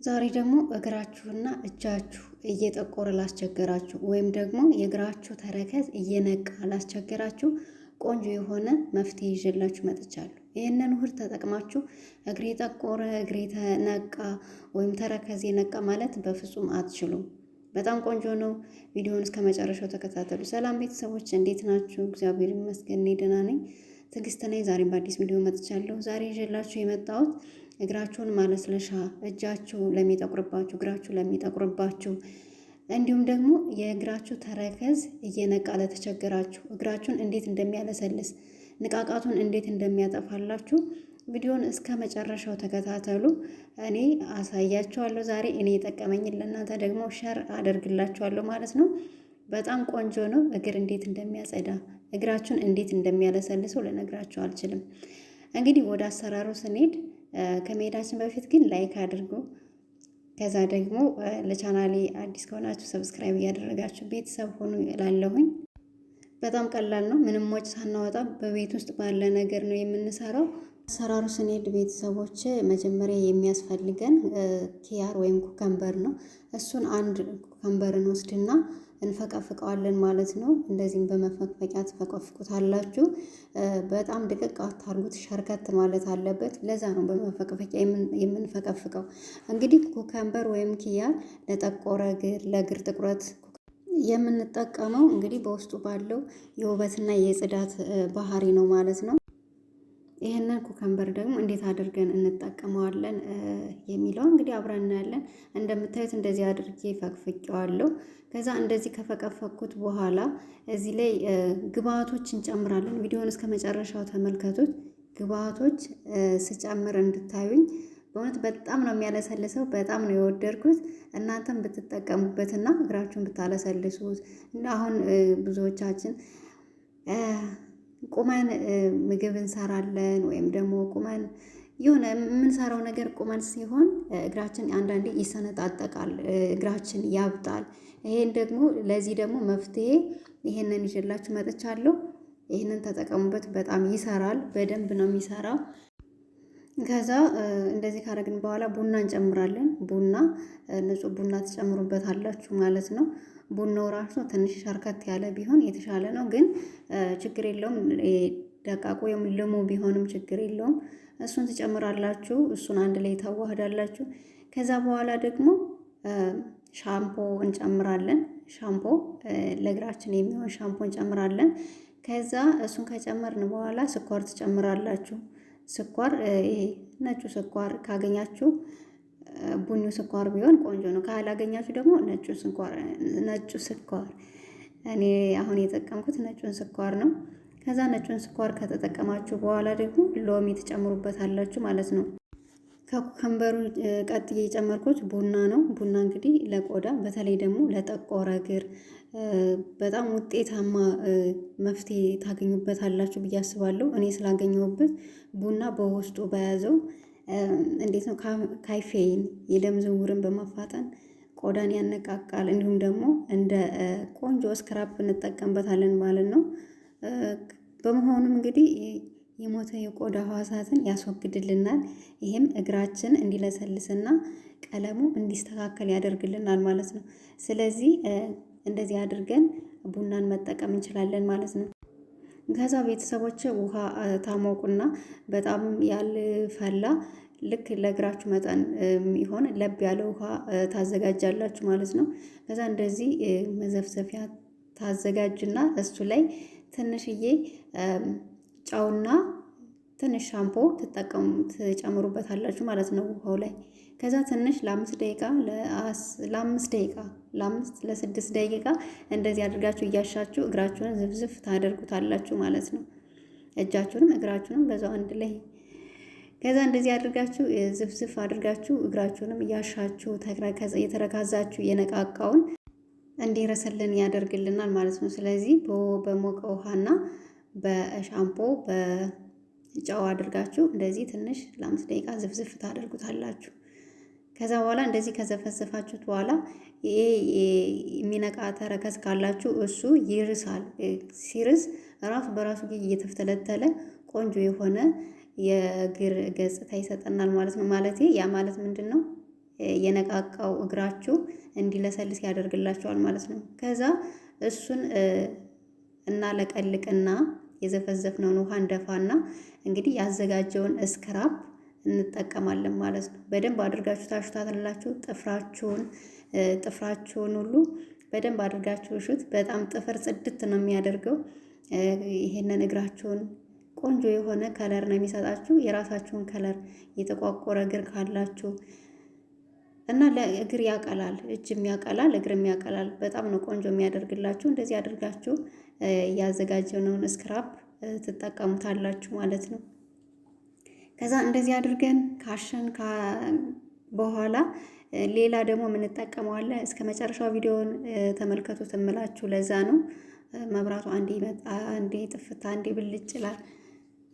ዛሬ ደግሞ እግራችሁና እጃችሁ እየጠቆረ ላስቸገራችሁ ወይም ደግሞ የእግራችሁ ተረከዝ እየነቃ ላስቸገራችሁ ቆንጆ የሆነ መፍትሄ ይዤላችሁ መጥቻለሁ። ይህንን ውህድ ተጠቅማችሁ እግሬ ጠቆረ፣ እግሬ ተነቃ ወይም ተረከዝ ነቃ ማለት በፍጹም አትችሉም። በጣም ቆንጆ ነው። ቪዲዮውን እስከ መጨረሻው ተከታተሉ። ሰላም ቤተሰቦች፣ እንዴት ናችሁ? እግዚአብሔር ይመስገን እኔ ደህና ነኝ። ትዕግስት ነኝ። ዛሬም በአዲስ ቪዲዮ መጥቻለሁ። ዛሬ ይዤላችሁ የመጣሁት እግራችሁን ማለስለሻ፣ እጃችሁ ለሚጠቁርባችሁ፣ እግራችሁ ለሚጠቁርባችሁ እንዲሁም ደግሞ የእግራችሁ ተረከዝ እየነቃ ለተቸገራችሁ እግራችሁን እንዴት እንደሚያለሰልስ ንቃቃቱን እንዴት እንደሚያጠፋላችሁ ቪዲዮን እስከ መጨረሻው ተከታተሉ። እኔ አሳያችኋለሁ። ዛሬ እኔ የጠቀመኝን ለእናንተ ደግሞ ሸር አደርግላችኋለሁ ማለት ነው። በጣም ቆንጆ ነው። እግር እንዴት እንደሚያጸዳ እግራችሁን እንዴት እንደሚያለሰልሰው ልነግራችሁ አልችልም። እንግዲህ ወደ አሰራሩ ስንሄድ ከመሄዳችን በፊት ግን ላይክ አድርጉ። ከዛ ደግሞ ለቻናሌ አዲስ ከሆናችሁ ሰብስክራይብ እያደረጋችሁ ቤተሰብ ሆኑ እላለሁኝ። በጣም ቀላል ነው። ምንም ወጪ ሳናወጣ በቤት ውስጥ ባለ ነገር ነው የምንሰራው። አሰራሩ ስንሄድ ቤተሰቦች መጀመሪያ የሚያስፈልገን ኪያር ወይም ኩከምበር ነው። እሱን አንድ ኩከምበርን ወስድና እንፈቀፍቀዋለን ማለት ነው። እንደዚህም በመፈቅፈቂያ ትፈቀፍቁታላችሁ። በጣም ድቅቅ አታርጉት፣ ሸርከት ማለት አለበት። ለዛ ነው በመፈቅፈቂያ የምንፈቀፍቀው። እንግዲህ ኩከምበር ወይም ኪያር ለጠቆረ እግር፣ ለእግር ጥቁረት የምንጠቀመው እንግዲህ በውስጡ ባለው የውበትና የጽዳት ባህሪ ነው ማለት ነው። ይህንን ኩከምበር ደግሞ እንዴት አድርገን እንጠቀመዋለን የሚለው እንግዲህ አብረን እናያለን። እንደምታዩት እንደዚህ አድርጌ ፈቅፍቄዋለሁ። ከዛ እንደዚህ ከፈቀፈኩት በኋላ እዚህ ላይ ግብአቶች እንጨምራለን። ቪዲዮውን እስከ መጨረሻው ተመልከቱት። ግብአቶች ስጨምር እንድታዩኝ። በእውነት በጣም ነው የሚያለሰልሰው። በጣም ነው የወደድኩት። እናንተም ብትጠቀሙበትና እግራችሁን ብታለሰልሱት። አሁን ብዙዎቻችን ቁመን ምግብ እንሰራለን ወይም ደግሞ ቁመን የሆነ የምንሰራው ነገር ቁመን ሲሆን እግራችን አንዳንዴ ይሰነጣጠቃል፣ እግራችን ያብጣል። ይሄን ደግሞ ለዚህ ደግሞ መፍትሄ ይሄንን ይዤላችሁ መጥቻለሁ። ይሄንን ተጠቀሙበት። በጣም ይሰራል። በደንብ ነው የሚሰራው። ከዛ እንደዚህ ካደረግን በኋላ ቡና እንጨምራለን። ቡና ንጹህ ቡና ትጨምሩበታላችሁ ማለት ነው። ቡናው ራሱ ትንሽ ሸርከት ያለ ቢሆን የተሻለ ነው፣ ግን ችግር የለውም። ደቃቁ ወይም ልሙ ቢሆንም ችግር የለውም። እሱን ትጨምራላችሁ። እሱን አንድ ላይ ታዋህዳላችሁ። ከዛ በኋላ ደግሞ ሻምፖ እንጨምራለን። ሻምፖ ለእግራችን የሚሆን ሻምፖ እንጨምራለን። ከዛ እሱን ከጨመርን በኋላ ስኳር ትጨምራላችሁ። ስኳር ይሄ ነጩ ስኳር ካገኛችሁ ቡኒው ስኳር ቢሆን ቆንጆ ነው። ካላገኛችሁ ደግሞ ነጩ ስኳር እኔ አሁን የጠቀምኩት ነጩን ስኳር ነው። ከዛ ነጩን ስኳር ከተጠቀማችሁ በኋላ ደግሞ ሎሚ ትጨምሩበታላችሁ ማለት ነው። ከኩከምበሩ ቀጥዬ የጨመርኩት ቡና ነው። ቡና እንግዲህ ለቆዳ በተለይ ደግሞ ለጠቆረ እግር በጣም ውጤታማ መፍትሄ ታገኙበታላችሁ ብዬ አስባለሁ። እኔ ስላገኘሁበት ቡና በውስጡ በያዘው እንዴት ነው ካይፌን የደም ዝውውርን በማፋጠን ቆዳን ያነቃቃል። እንዲሁም ደግሞ እንደ ቆንጆ ስክራፕ እንጠቀምበታለን ማለት ነው። በመሆኑም እንግዲህ የሞተ የቆዳ ህዋሳትን ያስወግድልናል። ይሄም እግራችን እንዲለሰልስና ቀለሙ እንዲስተካከል ያደርግልናል ማለት ነው። ስለዚህ እንደዚህ አድርገን ቡናን መጠቀም እንችላለን ማለት ነው። ከዛ ቤተሰቦች ውሃ ታሞቁና በጣም ያልፈላ ልክ ለእግራችሁ መጠን የሚሆን ለብ ያለ ውሃ ታዘጋጃላችሁ ማለት ነው። ከዛ እንደዚህ መዘፍዘፊያ ታዘጋጅና እሱ ላይ ትንሽዬ ጨውና ትንሽ ሻምፖ ትጨምሩበታላችሁ ማለት ነው ውሃው ላይ። ከዛ ትንሽ ለ6 ደቂቃ እንደዚህ አድርጋችሁ እያሻችሁ እግራችሁን ዝፍዝፍ ታደርጉታላችሁ ማለት ነው። እጃችሁንም እግራችሁንም በዛው አንድ ላይ። ከዛ እንደዚህ አድርጋችሁ ዝፍዝፍ አድርጋችሁ እግራችሁንም እያሻችሁ የተረካዛችሁ የነቃቃውን እንዲረሰልን ያደርግልናል ማለት ነው። ስለዚህ በሞቀ ውሃና በሻምፖ በጨው አድርጋችሁ እንደዚህ ትንሽ ለ5 ደቂቃ ዝፍዝፍ ታደርጉታላችሁ። ከዛ በኋላ እንደዚህ ከዘፈዘፋችሁት በኋላ ይሄ የሚነቃ ተረከዝ ካላችሁ እሱ ይርሳል። ሲርስ ራሱ በራሱ እየተፍተለተለ ቆንጆ የሆነ የእግር ገጽታ ይሰጠናል ማለት ነው። ማለት ያ ማለት ምንድን ነው? የነቃቃው እግራችሁ እንዲለሰልስ ያደርግላችኋል ማለት ነው። ከዛ እሱን እናለቀልቅና የዘፈዘፍነውን ውሃ እንደፋና እንግዲህ ያዘጋጀውን ስክራፕ እንጠቀማለን ማለት ነው። በደንብ አድርጋችሁ ታሹታላችሁ። ጥፍራችሁን ሁሉ በደንብ አድርጋችሁ እሹት። በጣም ጥፍር ጽድት ነው የሚያደርገው። ይሄንን እግራችሁን ቆንጆ የሆነ ከለር ነው የሚሰጣችሁ። የራሳችሁን ከለር የተቋቆረ እግር ካላችሁ እና ለእግር ያቀላል፣ እጅም ያቀላል፣ እግርም ያቀላል። በጣም ነው ቆንጆ የሚያደርግላችሁ። እንደዚህ አድርጋችሁ ያዘጋጀነውን ስክራፕ ትጠቀሙታላችሁ ማለት ነው። ከዛ እንደዚህ አድርገን ካሸን በኋላ ሌላ ደግሞ የምንጠቀመው አለ። እስከ መጨረሻው ቪዲዮውን ተመልከቱት እምላችሁ ለዛ ነው። መብራቱ አንዴ ይመጣ አንዴ ጥፍታ አንዴ ብልጭ ይላል።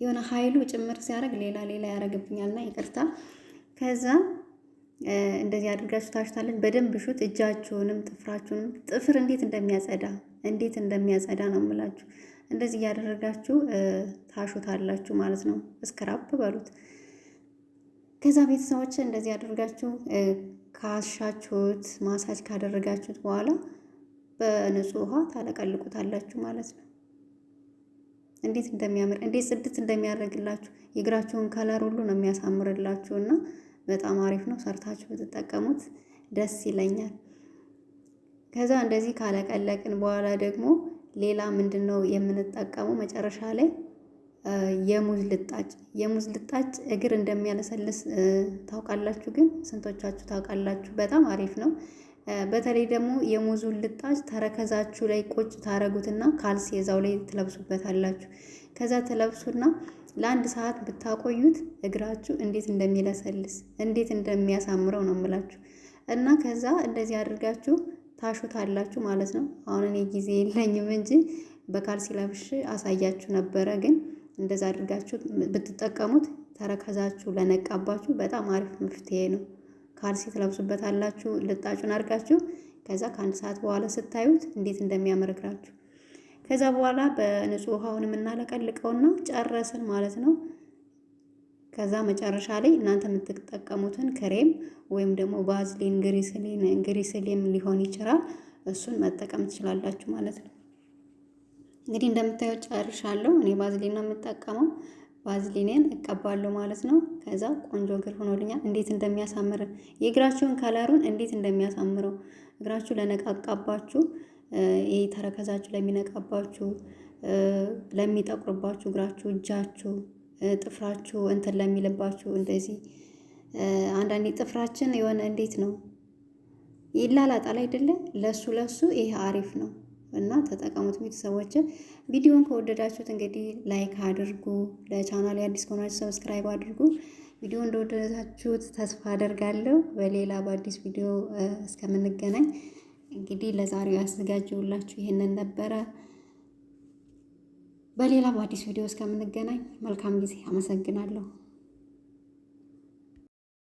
የሆነ ኃይሉ ጭምር ሲያደርግ ሌላ ያደርግብኛልና ይቅርታ። ከዛ እንደዚህ አድርጋችሁ ታሽታለን። በደንብ ሹት። እጃችሁንም ጥፍራችሁንም ጥፍር እንዴት እንደሚያጸዳ ነው የምላችሁ። እንደዚህ እያደረጋችሁ ታሹታላችሁ ማለት ነው። ስክራፕ በሉት። ከዛ ቤተሰቦች እንደዚህ አድርጋችሁ ካሻችሁት ማሳጅ ካደረጋችሁት በኋላ በንጹህ ውሃ ታለቀልቁታላችሁ ማለት ነው። እንዴት እንደሚያምር እንዴት ጽድት እንደሚያደርግላችሁ የእግራችሁን ከለር ሁሉ ነው የሚያሳምርላችሁ እና በጣም አሪፍ ነው። ሰርታችሁ ብትጠቀሙት ደስ ይለኛል። ከዛ እንደዚህ ካለቀለቅን በኋላ ደግሞ ሌላ ምንድነው የምንጠቀመው? መጨረሻ ላይ የሙዝ ልጣጭ እግር እንደሚያለሰልስ ታውቃላችሁ? ግን ስንቶቻችሁ ታውቃላችሁ? በጣም አሪፍ ነው። በተለይ ደግሞ የሙዙን ልጣጭ ተረከዛችሁ ላይ ቁጭ ታረጉትና ካልሲ እዛው ላይ ትለብሱበታላችሁ። ከዛ ትለብሱና ለአንድ ሰዓት ብታቆዩት እግራችሁ እንዴት እንደሚለሰልስ እንዴት እንደሚያሳምረው ነው የምላችሁ። እና ከዛ እንደዚህ አድርጋችሁ ታሹታላችሁ ማለት ነው። አሁን እኔ ጊዜ የለኝም እንጂ በካልሲ ለብሽ አሳያችሁ ነበረ። ግን እንደዛ አድርጋችሁ ብትጠቀሙት ተረከዛችሁ ለነቃባችሁ በጣም አሪፍ መፍትሄ ነው። ካልሲ ትለብሱበታላችሁ ልጣጩን አድርጋችሁ። ከዛ ከአንድ ሰዓት በኋላ ስታዩት እንዴት እንደሚያምር እግራችሁ። ከዛ በኋላ በንጹህ ውሃውን የምናለቀልቀውና ጨረስን ማለት ነው። ከዛ መጨረሻ ላይ እናንተ የምትጠቀሙትን ክሬም ወይም ደግሞ ባዝሊን፣ ግሪስሊን ሊሆን ይችላል። እሱን መጠቀም ትችላላችሁ ማለት ነው። እንግዲህ እንደምታዩት ጨርሻለሁ። እኔ ባዝሊን ነው የምጠቀመው። ባዝሊኔን እቀባለሁ ማለት ነው። ከዛ ቆንጆ እግር ሆኖልኛል። እንዴት እንደሚያሳምር የእግራችሁን ከለሩን እንዴት እንደሚያሳምረው እግራችሁ ለነቃቃባችሁ፣ ይሄ ተረከዛችሁ ለሚነቃባችሁ፣ ለሚጠቁርባችሁ እግራችሁ፣ እጃችሁ፣ ጥፍራችሁ እንትን ለሚልባችሁ እንደዚህ አንዳንዴ ጥፍራችን የሆነ እንዴት ነው ይላላጣል አይደለ? ለሱ ይሄ አሪፍ ነው እና ተጠቀሙት ቤተሰቦች። ቪዲዮውን ከወደዳችሁት እንግዲህ ላይክ አድርጉ። ለቻናሌ አዲስ ከሆናችሁ ሰብስክራይብ አድርጉ። ቪዲዮ እንደወደዳችሁት ተስፋ አደርጋለሁ። በሌላ በአዲስ ቪዲዮ እስከምንገናኝ እንግዲህ ለዛሬው ያዘጋጀሁላችሁ ይሄንን ነበረ። በሌላ በአዲስ ቪዲዮ እስከምንገናኝ መልካም ጊዜ። አመሰግናለሁ።